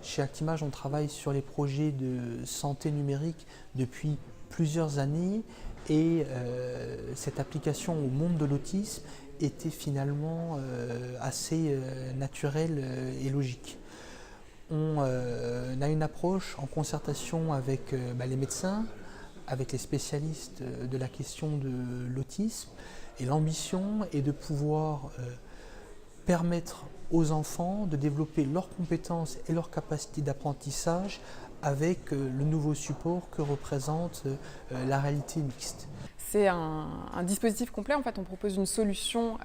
Chez Actimage, on travaille sur les projets de santé numérique depuis plusieurs années et cette application au monde de l'autisme était finalement assez naturelle et logique. On a une approche en concertation avec les médecins, avec les spécialistes de la question de l'autisme, et l'ambition est de pouvoir permettre aux enfants de développer leurs compétences et leurs capacités d'apprentissage avec le nouveau support que représente la réalité mixte. C'est un dispositif complet. En fait, on propose une solution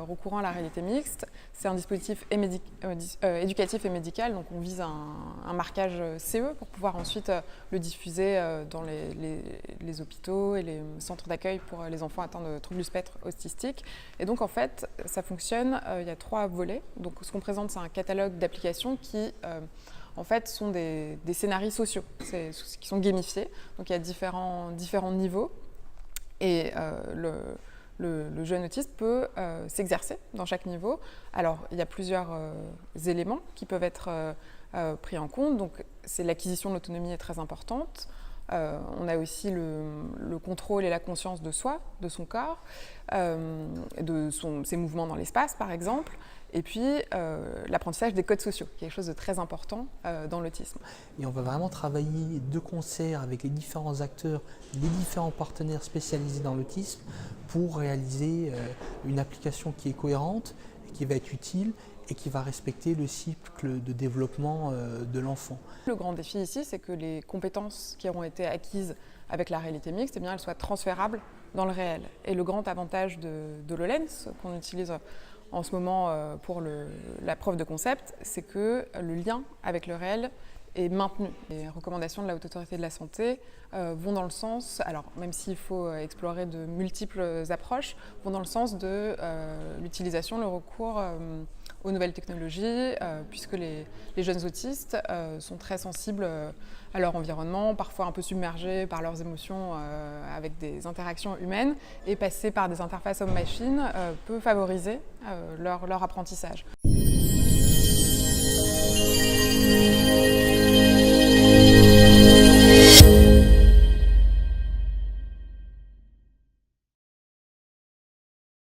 recourant à la réalité mixte. C'est un dispositif éducatif et médical, donc on vise un marquage CE pour pouvoir ensuite le diffuser dans les hôpitaux et les centres d'accueil pour les enfants atteints de troubles du spectre autistique. Et donc en fait, ça fonctionne, il y a 3 volets. Donc ce qu'on présente, c'est un catalogue d'applications qui en fait sont des scénarios sociaux, qui sont gamifiés. Donc il y a différents niveaux. Et le jeune autiste peut s'exercer dans chaque niveau. Alors, il y a plusieurs éléments qui peuvent être pris en compte. Donc, c'est l'acquisition de l'autonomie est très importante. On a aussi le contrôle et la conscience de soi, de son corps, de ses mouvements dans l'espace, par exemple. Et puis, l'apprentissage des codes sociaux, qui est quelque chose de très important dans l'autisme. Et on va vraiment travailler de concert avec les différents acteurs, les différents partenaires spécialisés dans l'autisme pour réaliser une application qui est cohérente, qui va être utile et qui va respecter le cycle de développement de l'enfant. Le grand défi ici, c'est que les compétences qui auront été acquises avec la réalité mixte, eh bien, elles soient transférables dans le réel. Et le grand avantage de l'Holens, qu'on utilise en ce moment pour la preuve de concept, c'est que le lien avec le réel est maintenu. Les recommandations de la Haute Autorité de la Santé vont dans le sens, alors même s'il faut explorer de multiples approches, vont dans le sens de l'utilisation, le recours aux nouvelles technologies, puisque les jeunes autistes sont très sensibles à leur environnement, parfois un peu submergés par leurs émotions avec des interactions humaines, et passer par des interfaces homme-machine peut favoriser leur apprentissage.